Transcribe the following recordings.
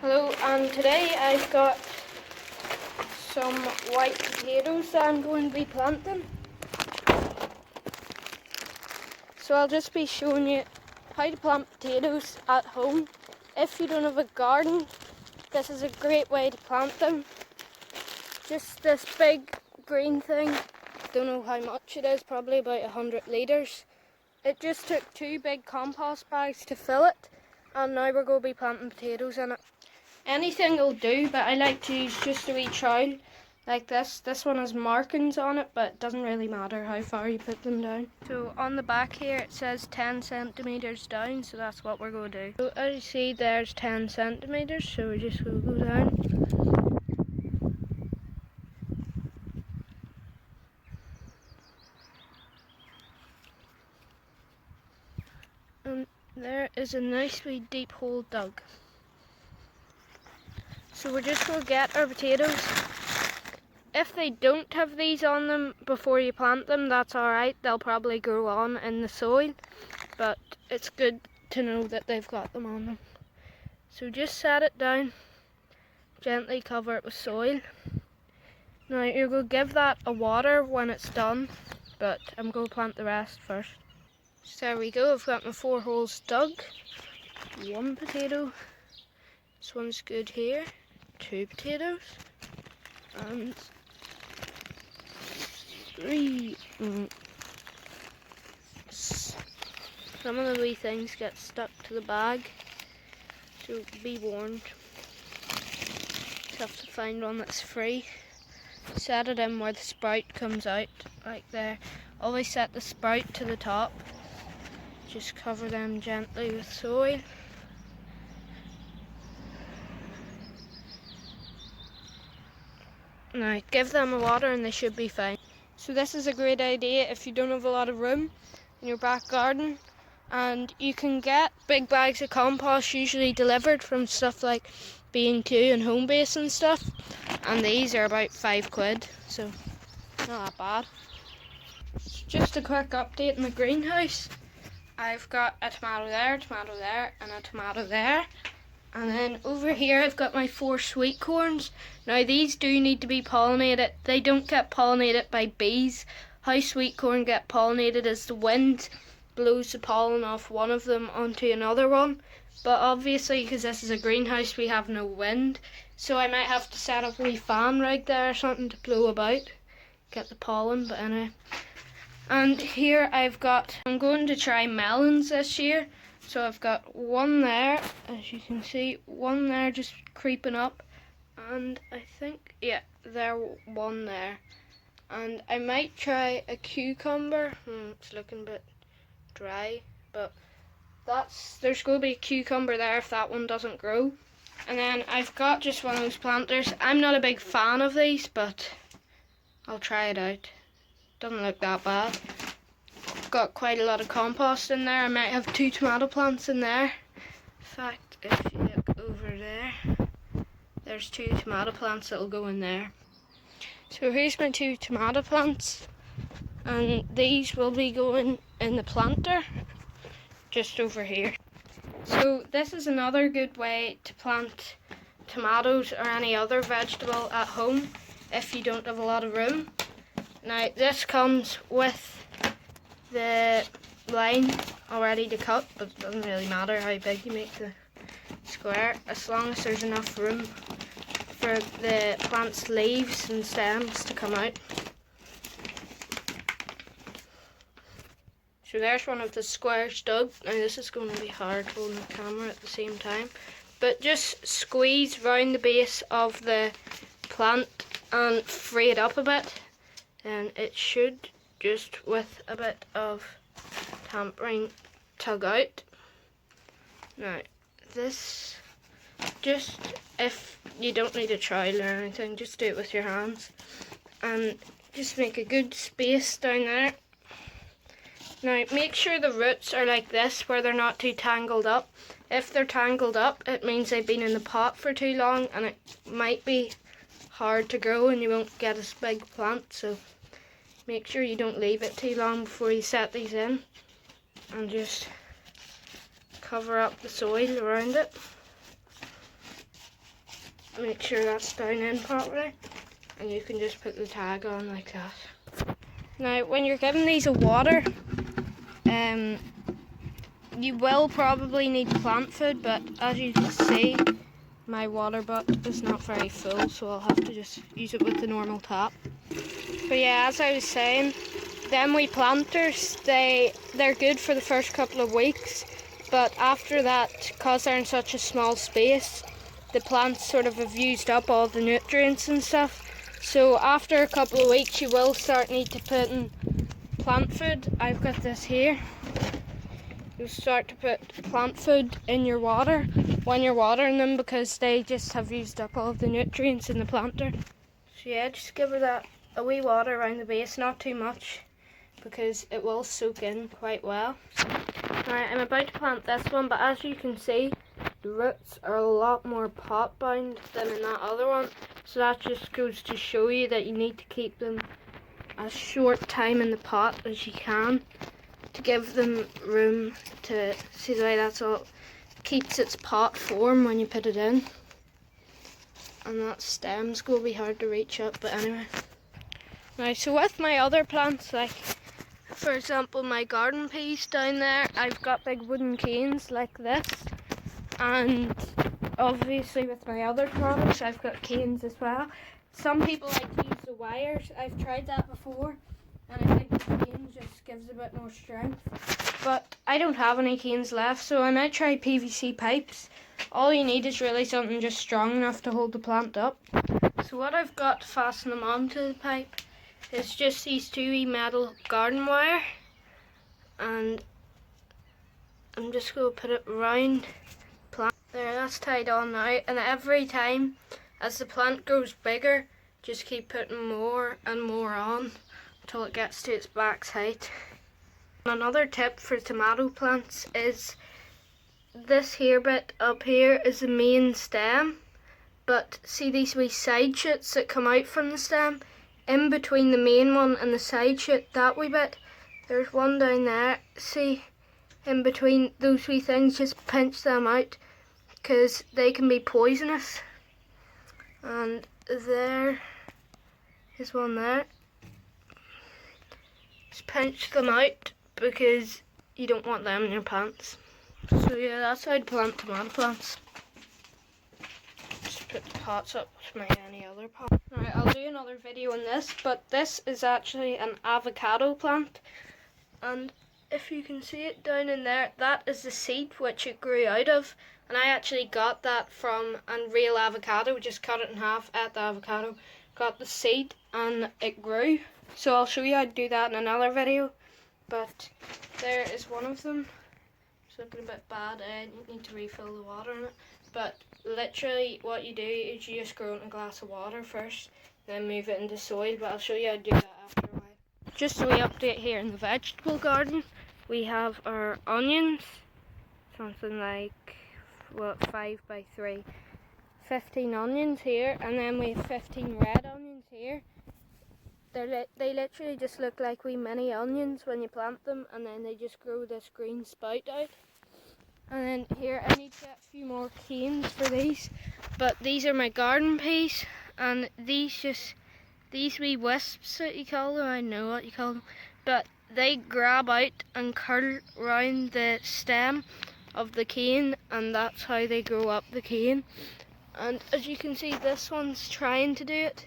Hello, and today I've got some white potatoes that I'm going to be planting. So I'll just be showing you how to plant potatoes at home. If you don't have a garden, this is a great way to plant them. Just this big green thing, don't know how much it is, probably about 100 litres. It just took 2 big compost bags to fill it, and now we're going to be planting potatoes in it. Anything will do, but I like to use just a wee trowel like this. This one has markings on it, but it doesn't really matter how far you put them down. So on the back here it says 10 centimetres down, so that's what we're going to do. So as you see, there's 10 centimetres, so we're just going to go down. And there is a nice wee deep hole dug. So we're just going to get our potatoes. If they don't have these on them before you plant them, that's alright. They'll probably grow on in the soil, but it's good to know that they've got them on them. So just set it down, gently cover it with soil. Now you're going to give that a water when it's done, but I'm going to plant the rest first. So there we go, I've got my 4 holes dug. 1 potato, this one's good here. 2 potatoes, and 3. Some of the wee things get stuck to the bag, so be warned. Just have to find one that's free. Set it in where the sprout comes out, like there. Always set the sprout to the top. Just cover them gently with soil. Now give them a water and they should be fine. So this is a great idea if you don't have a lot of room in your back garden, and you can get big bags of compost usually delivered from stuff like B&Q and Homebase and stuff, and these are about £5, so not that bad. Just a quick update in the greenhouse. I've got a tomato there, and a tomato there. And then over here I've got my 4 sweet corns. Now these do need to be pollinated. They don't get pollinated by bees. How sweet corn get pollinated is the wind blows the pollen off one of them onto another one. But obviously, because this is a greenhouse, we have no wind. So I might have to set up a wee fan right there or something to blow about, get the pollen, but anyway. And here I'm going to try melons this year. So I've got 1 there, as you can see, 1 there just creeping up, and I think, yeah, there, 1 there. And I might try a cucumber. It's looking a bit dry, but there's going to be a cucumber there if that one doesn't grow. And then I've got just one of those planters. I'm not a big fan of these, but I'll try it out. Doesn't look that bad. Got quite a lot of compost in there. I might have 2 tomato plants in there. In fact, if you look over there, there's 2 tomato plants that'll go in there. So here's my 2 tomato plants, and these will be going in the planter just over here. So this is another good way to plant tomatoes or any other vegetable at home if you don't have a lot of room. Now this comes with the line already to cut, but it doesn't really matter how big you make the square, as long as there's enough room for the plant's leaves and stems to come out. So there's one of the squares dug. Now this is going to be hard holding the camera at the same time, but just squeeze round the base of the plant and free it up a bit, and it should, just with a bit of tampering, tug out. Now this, just if you don't need a trowel or anything, just do it with your hands and just make a good space down there. Now make sure the roots are like this, where they're not too tangled up. If they're tangled up, it means they've been in the pot for too long and it might be hard to grow and you won't get a big plant. So make sure you don't leave it too long before you set these in, and just cover up the soil around it. make sure that's down in properly, and you can just put the tag on like that. Now when you're giving these a water, you will probably need plant food, but as you can see, my water butt is not very full, so I'll have to just use it with the normal tap. But yeah, as I was saying, them wee planters, they're good for the first couple of weeks, but after that, because they're in such a small space, the plants sort of have used up all the nutrients and stuff. So after a couple of weeks, you will need to put in plant food. I've got this here. You'll start to put plant food in your water when you're watering them, because they just have used up all of the nutrients in the planter. So yeah, just give her that a wee water around the base, not too much, because it will soak in quite well. Now I'm about to plant this one, but as you can see, the roots are a lot more pot bound than in that other one, so that just goes to show you that you need to keep them as short time in the pot as you can to give them room to see the way that's all keeps its pot form when you put it in. And that stem's going to be hard to reach up, but anyway. Now, so with my other plants, like for example my garden peas down there, I've got big wooden canes like this, and obviously with my other products I've got canes as well. Some people like to use the wires. I've tried that before, and I think the cane just gives a bit more strength. But I don't have any canes left, so I might try PVC pipes. All you need is really something just strong enough to hold the plant up. So what I've got to fasten them onto the pipe is just these two wee metal garden wire, and I'm just going to put it round the plant. There, that's tied on now, and every time as the plant grows bigger, just keep putting more and more on until it gets to its max height. Another tip for tomato plants is this here bit up here is the main stem, but see these wee side shoots that come out from the stem? In between the main one and the side shoot, that wee bit, there's one down there. See, in between those wee things, just pinch them out because they can be poisonous. And there is one there. Just pinch them out because you don't want them in your plants. So yeah, that's how I'd plant tomato plants. Just put the pots up with any other pot. Alright, I'll do another video on this, but this is actually an avocado plant, and if you can see it down in there, that is the seed which it grew out of, and I actually got that from a real avocado. Just cut it in half, ate the avocado, got the seed, and it grew. So I'll show you how to do that in another video, but there is one of them. It's looking a bit bad, you need to refill the water in it, but literally what you do is you just grow it in a glass of water first, then move it into soil, but I'll show you how to do that after a while. Just a wee update here in the vegetable garden. We have our onions, something like, what, 5 by 3, 15 onions here, and then we have 15 red onions here. They literally just look like wee mini onions when you plant them, and then they just grow this green spout out. And then here I need to get a few more canes for these, but these are my garden peas, and these wee wisps that you call them, I don't know what you call them, but they grab out and curl round the stem of the cane, and that's how they grow up the cane. And as you can see, this one's trying to do it.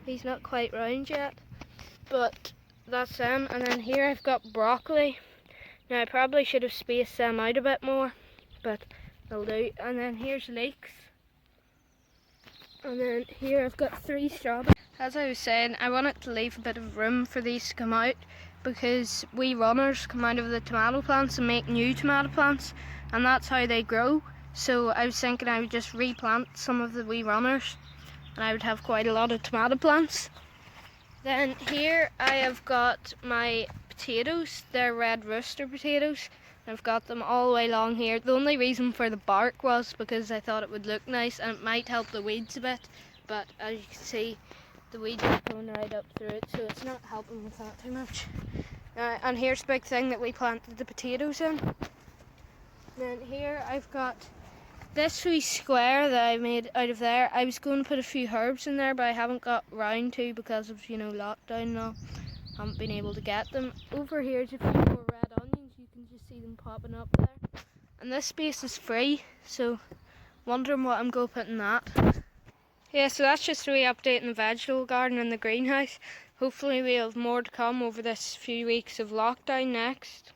He's not quite round yet, but that's them. And then here I've got broccoli. Now I probably should have spaced them out a bit more, but they'll do. And then here's leeks. And then here I've got 3 strawberries. As I was saying, I wanted to leave a bit of room for these to come out, because wee runners come out of the tomato plants and make new tomato plants, and that's how they grow. So I was thinking I would just replant some of the wee runners, and I would have quite a lot of tomato plants. Then here I have got my potatoes. They're red rooster potatoes. I've got them all the way along here. The only reason for the bark was because I thought it would look nice and it might help the weeds a bit, but as you can see, the weeds are going right up through it, so it's not helping with that too much. And here's the big thing that we planted the potatoes in. Then here I've got this wee square that I made out of there, I was going to put a few herbs in there, but I haven't got round to because of, lockdown and all. Haven't been able to get them. Over here is a few more red onions. You can just see them popping up there. And this space is free, so wondering what I'm going to put in that. Yeah, so that's just a wee update in the vegetable garden and the greenhouse. Hopefully we'll have more to come over this few weeks of lockdown next.